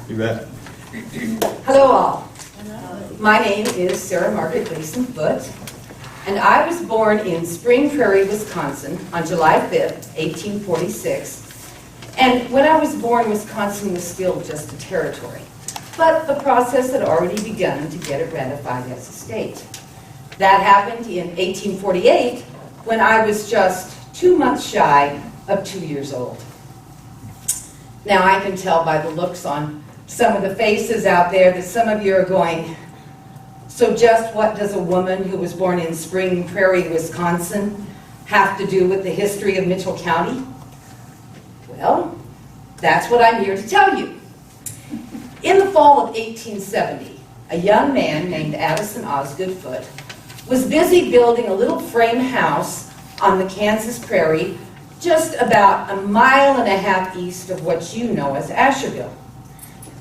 You bet. Hello all. My name is Sarah Margaret Gleason Foote, and I was born in Spring Prairie, Wisconsin on July 5th, 1846. And when I was born, Wisconsin was still just a territory. But the process had already begun to get it ratified as a state. That happened in 1848 when I was just 2 months shy of 2 years old. Now I can tell by the looks on some of the faces out there that some of you are going, so just what does a woman who was born in Spring Prairie, Wisconsin have to do with the history of Mithcell County? Well, that's what I'm here to tell you. In the fall of 1870, a young man named Addison Osgood Foote was busy building a little frame house on the Kansas prairie just about 1.5 miles east of what you know as Asherville.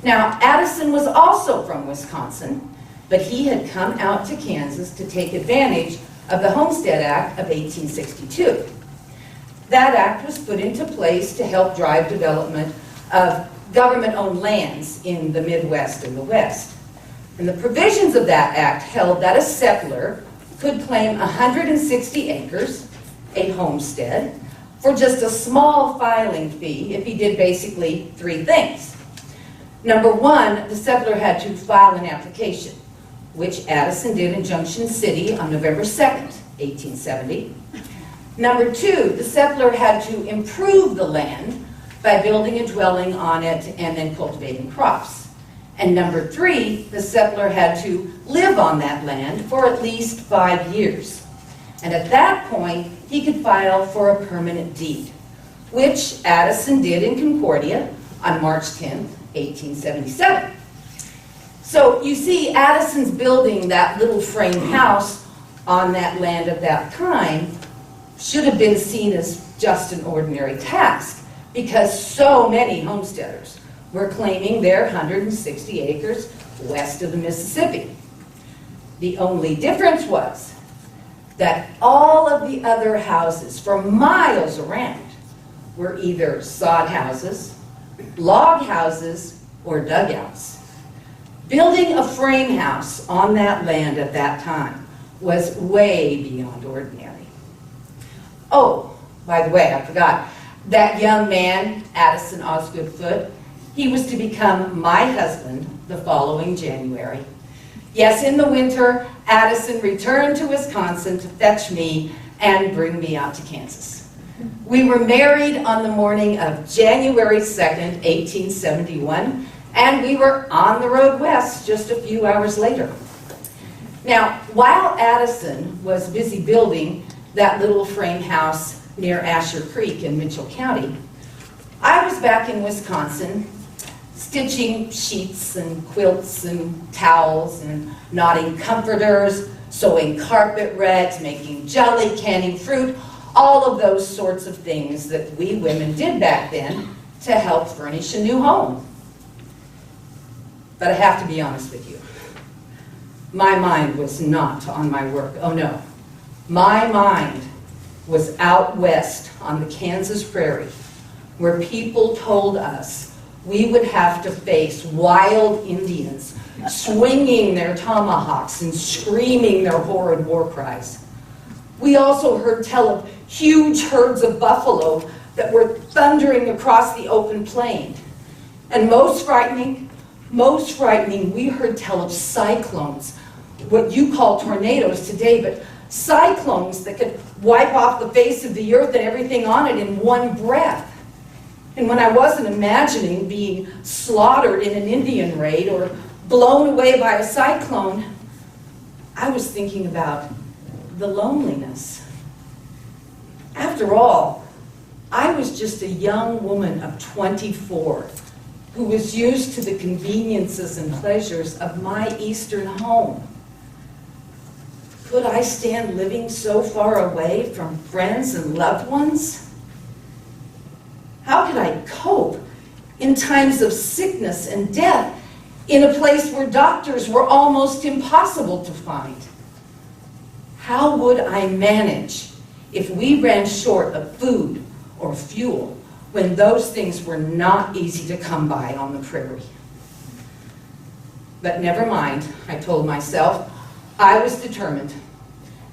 Now, Addison was also from Wisconsin, but he had come out to Kansas to take advantage of the Homestead Act of 1862. That act was put into place to help drive development of government-owned lands in the Midwest and the West. And the provisions of that act held that a settler could claim 160 acres, a homestead, for just a small filing fee if he did basically 3 things. Number 1, the settler had to file an application, which Addison did in Junction City on November 2nd, 1870. Number 2, the settler had to improve the land by building a dwelling on it and then cultivating crops. And number 3, the settler had to live on that land for at least 5 years. And at that point, he could file for a permanent deed, which Addison did in Concordia on March 10th, 1877. So you see, Addison's building that little frame house on that land of that time should have been seen as just an ordinary task, because so many homesteaders were claiming their 160 acres west of the Mississippi. The only difference was that all of the other houses for miles around were either sod houses, log houses, or dugouts. Building a frame house on that land at that time was way beyond ordinary. Oh, by the way, I forgot. That young man, Addison Osgood Foote, he was to become my husband the following January. Yes, in the winter, Addison returned to Wisconsin to fetch me and bring me out to Kansas. We were married on the morning of January 2nd, 1871, and we were on the road west just a few hours later. Now, while Addison was busy building that little frame house near Asher Creek in Mitchell County, I was back in Wisconsin stitching sheets and quilts and towels and knotting comforters, sewing carpet rags, making jelly, canning fruit, all of those sorts of things that we women did back then to help furnish a new home. But I have to be honest with you. My mind was not on my work. Oh no. My mind was out west on the Kansas prairie, where people told us we would have to face wild Indians swinging their tomahawks and screaming their horrid war cries. We also heard tell of huge herds of buffalo that were thundering across the open plain. And most frightening, we heard tell of cyclones, what you call tornadoes today, but cyclones that could wipe off the face of the earth and everything on it in one breath. And when I wasn't imagining being slaughtered in an Indian raid or blown away by a cyclone, I was thinking about the loneliness. After all, I was just a young woman of 24 who was used to the conveniences and pleasures of my eastern home. Could I stand living so far away from friends and loved ones? How could I cope in times of sickness and death in a place where doctors were almost impossible to find? How would I manage if we ran short of food or fuel when those things were not easy to come by on the prairie? But never mind, I told myself. I was determined.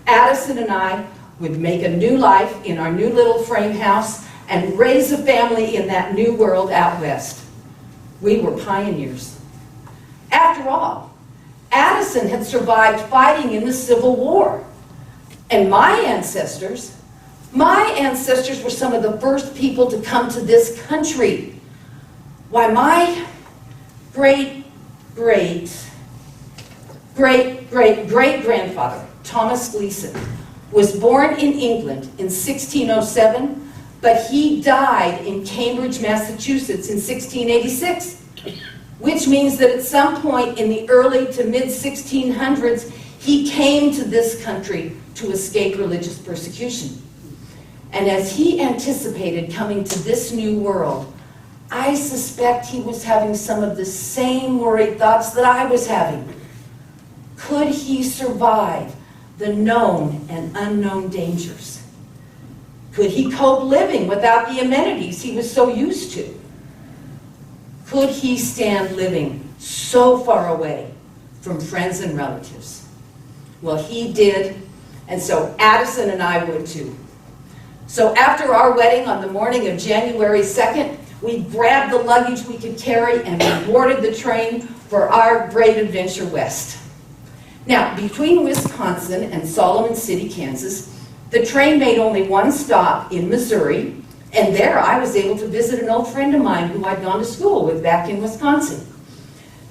Addison and I would make a new life in our new little frame house and raise a family in that new world out west. We were pioneers. After all, Addison had survived fighting in the Civil War. And my ancestors were some of the first people to come to this country. Why, my great-great-great-great-grandfather, Thomas Gleason, was born in England in 1607, but he died in Cambridge, Massachusetts in 1686, which means that at some point in the early to mid-1600s, he came to this country to escape religious persecution. And as he anticipated coming to this new world, I suspect he was having some of the same worried thoughts that I was having. Could he survive the known and unknown dangers? Could he cope living without the amenities he was so used to? Could he stand living so far away from friends and relatives? Well, he did, and so Addison and I would too. So after our wedding on the morning of January 2nd, we grabbed the luggage we could carry and we boarded the train for our great adventure west. Now, between Wisconsin and Solomon City, Kansas, the train made only one stop in Missouri, and there I was able to visit an old friend of mine who I'd gone to school with back in Wisconsin.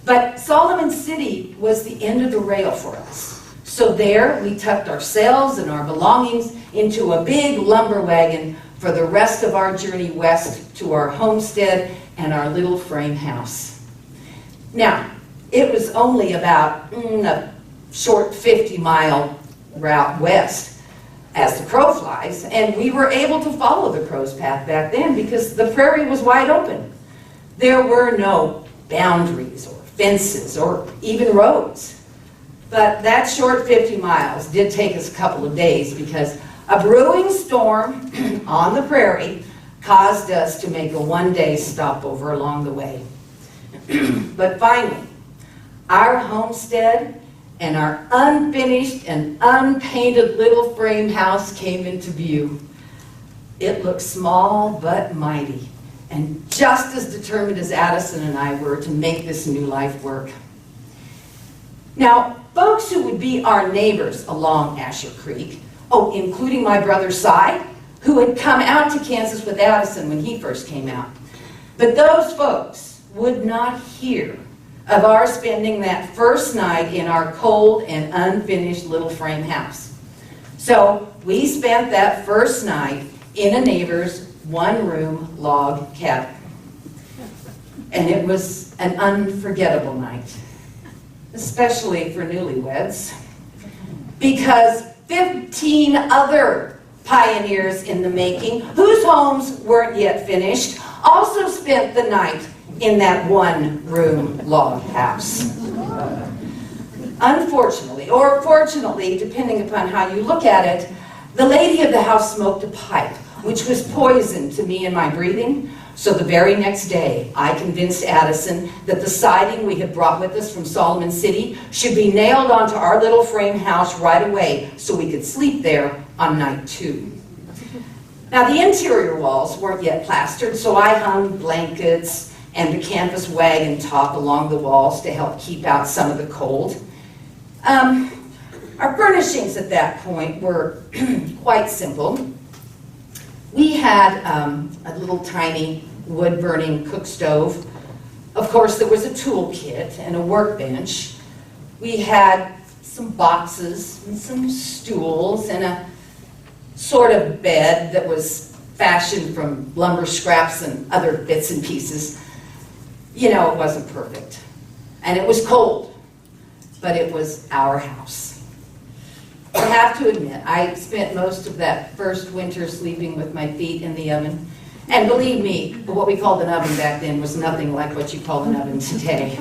But Solomon City was the end of the rail for us. So there we tucked ourselves and our belongings into a big lumber wagon for the rest of our journey west to our homestead and our little frame house. Now, it was only about a short 50-mile route west as the crow flies, and we were able to follow the crow's path back then because the prairie was wide open. There were no boundaries or fences or even roads. But that short 50 miles did take us a couple of days because a brewing storm on the prairie caused us to make a one-day stopover along the way. But finally, our homestead and our unfinished and unpainted little frame house came into view. It looked small but mighty, and just as determined as Addison and I were to make this new life work. Now, folks who would be our neighbors along Asher Creek, including my brother Cy, who had come out to Kansas with Addison when he first came out. But those folks would not hear of our spending that first night in our cold and unfinished little frame house. So we spent that first night in a neighbor's one-room log cabin. And it was an unforgettable night, especially for newlyweds, because 15 other pioneers in the making, whose homes weren't yet finished, also spent the night in that one-room log house. Unfortunately, or fortunately, depending upon how you look at it, the lady of the house smoked a pipe, which was poison to me and my breathing. So the very next day, I convinced Addison that the siding we had brought with us from Solomon City should be nailed onto our little frame house right away so we could sleep there on night 2. Now, the interior walls weren't yet plastered, so I hung blankets and the canvas wagon top along the walls to help keep out some of the cold. Our furnishings at that point were quite simple. We had a little tiny wood-burning cook stove. Of course, there was a tool kit and a workbench. We had some boxes and some stools and a sort of bed that was fashioned from lumber scraps and other bits and pieces. You know, it wasn't perfect. And it was cold, but it was our house. I have to admit, I spent most of that first winter sleeping with my feet in the oven. And believe me, what we called an oven back then was nothing like what you call an oven today.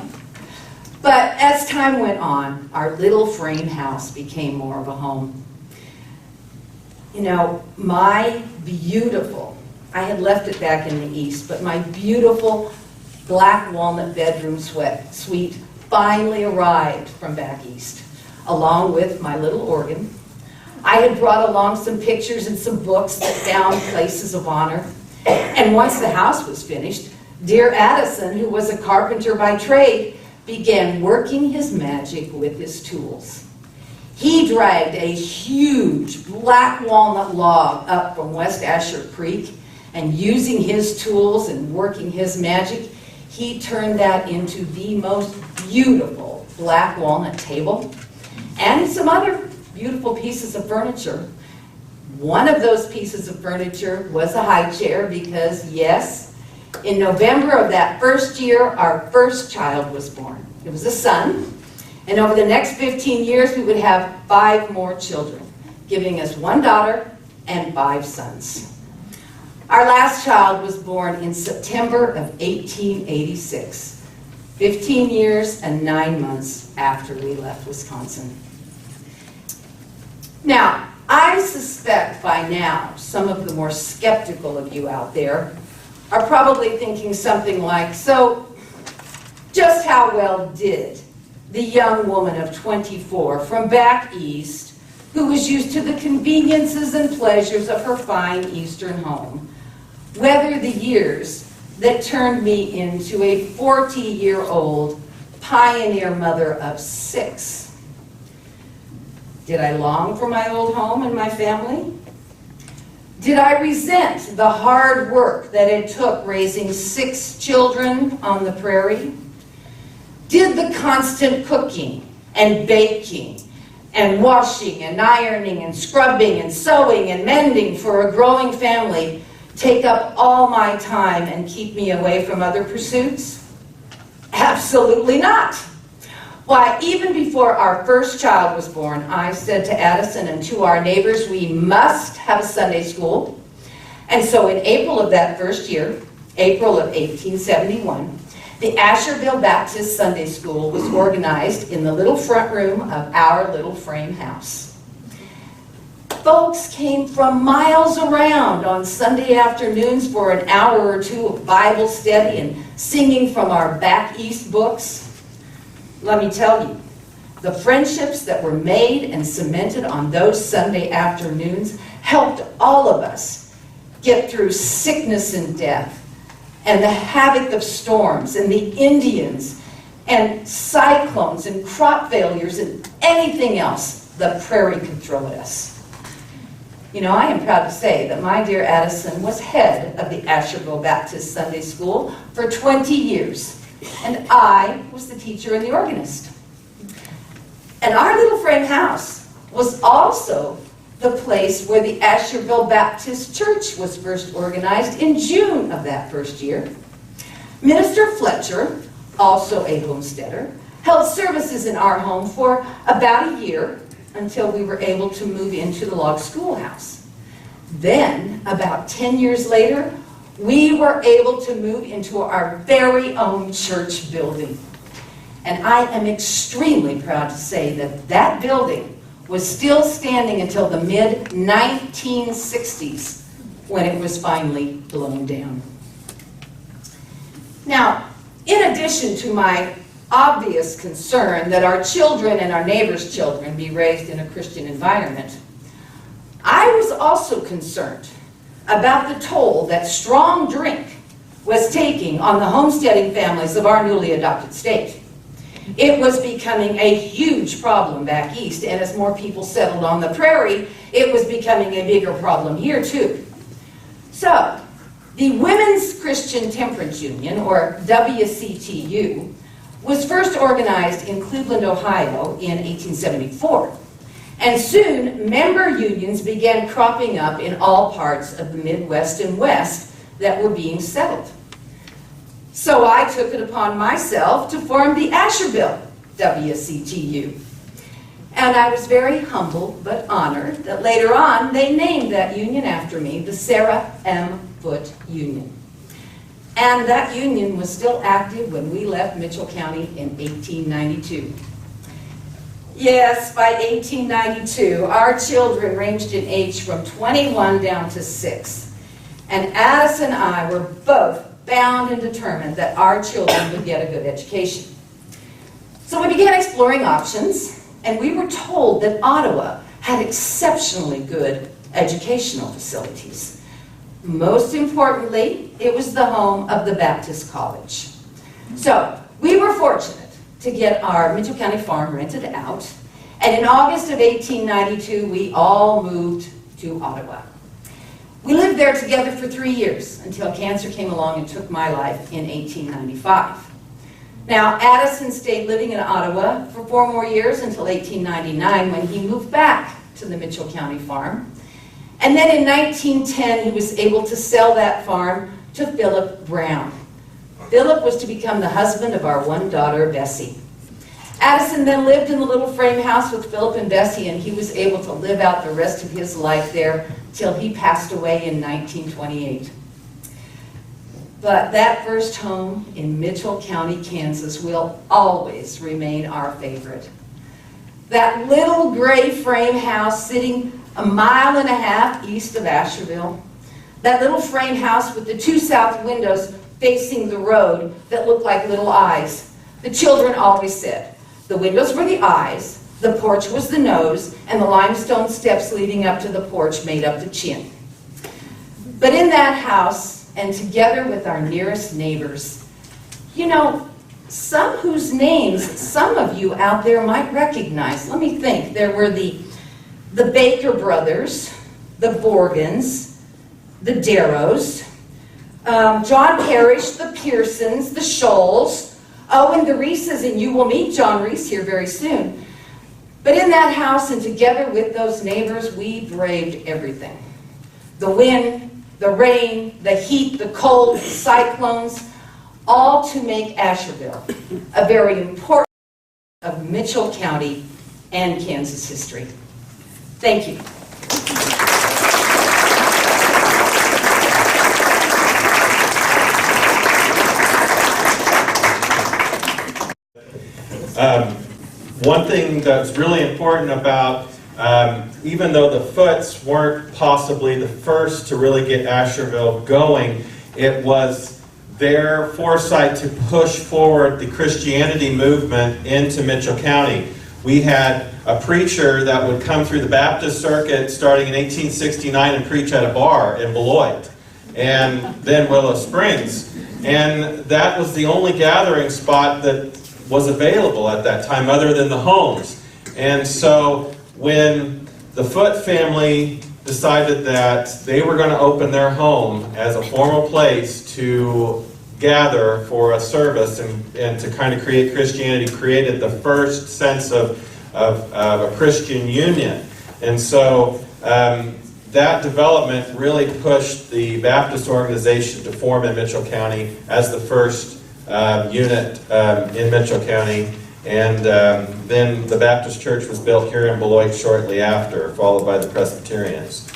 But as time went on, our little frame house became more of a home. You know, my beautiful, I had left it back in the East, but my beautiful black walnut bedroom suite finally arrived from back east, along with my little organ. I had brought along some pictures and some books that found places of honor. And once the house was finished, dear Addison, who was a carpenter by trade, began working his magic with his tools. He dragged a huge black walnut log up from West Asher Creek, and using his tools and working his magic, he turned that into the most beautiful black walnut table and some other beautiful pieces of furniture. One of those pieces of furniture was a high chair because, yes, in November of that first year, our first child was born. It was a son, and over the next 15 years, we would have 5 more children, giving us 1 daughter and 5 sons. Our last child was born in September of 1886, 15 years and 9 months after we left Wisconsin. Now, I suspect by now some of the more skeptical of you out there are probably thinking something like, so just how well did the young woman of 24 from back east, who was used to the conveniences and pleasures of her fine eastern home, weather the years that turned me into a 40-year-old pioneer mother of 6? Did I long for my old home and my family? Did I resent the hard work that it took raising 6 children on the prairie? Did the constant cooking and baking and washing and ironing and scrubbing and sewing and mending for a growing family take up all my time and keep me away from other pursuits? Absolutely not. Why, even before our first child was born, I said to Addison and to our neighbors, we must have a Sunday school. And so in April of that first year, April of 1871, the Asherville Baptist Sunday School was organized in the little front room of our little frame house. Folks came from miles around on Sunday afternoons for an hour or 2 of Bible study and singing from our back east books. Let me tell you, the friendships that were made and cemented on those Sunday afternoons helped all of us get through sickness and death, and the havoc of storms, and the Indians, and cyclones, and crop failures, and anything else the prairie could throw at us. You know, I am proud to say that my dear Addison was head of the Asherville Baptist Sunday School for 20 years. And I was the teacher and the organist. And our little frame house was also the place where the Asherville Baptist Church was first organized in June of that first year. Minister Fletcher, also a homesteader, held services in our home for about a year until we were able to move into the log schoolhouse. Then, about 10 years later, we were able to move into our very own church building. And I am extremely proud to say that that building was still standing until the mid-1960s when it was finally blown down. Now, in addition to my obvious concern that our children and our neighbors' children be raised in a Christian environment, I was also concerned about the toll that strong drink was taking on the homesteading families of our newly adopted state. It was becoming a huge problem back east, and as more people settled on the prairie, it was becoming a bigger problem here too. So, the Women's Christian Temperance Union, or WCTU, was first organized in Cleveland, Ohio in 1874. And soon, member unions began cropping up in all parts of the Midwest and West that were being settled. So I took it upon myself to form the Asherville WCTU. And I was very humbled but honored that later on they named that union after me, the Sarah M. Foote Union. And that union was still active when we left Mitchell County in 1892. Yes, by 1892, our children ranged in age from 21 down to 6. And Addis and I were both bound and determined that our children would get a good education. began exploring options, and we were told that Ottawa had exceptionally good educational facilities. Most importantly, it was the home of the Baptist College. So we were fortunate to get our Mitchell County farm rented out, and in August of 1892, we all moved to Ottawa. We lived there together for 3 years until cancer came along and took my life in 1895. Now, Addison stayed living in Ottawa for 4 more years until 1899 when he moved back to the Mitchell County farm. And then in 1910, he was able to sell that farm to Philip Brown. Philip was to become the husband of our one daughter, Bessie. Addison then lived in the little frame house with Philip and Bessie, and he was able to live out the rest of his life there till he passed away in 1928. But that first home in Mitchell County, Kansas will always remain our favorite. That little gray frame house sitting 1.5 miles east of Asherville. That little frame house with the 2 south windows facing the road that looked like little eyes. The children always said, the windows were the eyes, the porch was the nose, and the limestone steps leading up to the porch made up the chin. But in that house, and together with our nearest neighbors, you know, some whose names some of you out there might recognize. Let me think. There were the Baker brothers, the Borgans, the Darrows, John Parrish, the Pearsons, the Scholes, and the Reeses, and you will meet John Reese here very soon. But in that house and together with those neighbors, we braved everything. The wind, the rain, the heat, the cold, the cyclones, all to make Asherville a very important part of Mitchell County and Kansas history. Thank you. One thing that's really important about, even though the Footes weren't possibly the first to really get Asherville going, it was their foresight to push forward the Christianity movement into Mitchell County. We had a preacher that would come through the Baptist circuit starting in 1869 and preach at a bar in Beloit, and then Willow Springs. And that was the only gathering spot that was available at that time other than the homes. And so when the Foote family decided that they were going to open their home as a formal place to gather for a service and to kind of create Christianity, created the first sense of a Christian union. And so that development really pushed the Baptist organization to form in Mitchell County as the first unit in Mitchell County, and then the Baptist church was built here in Beloit shortly after, followed by the Presbyterians.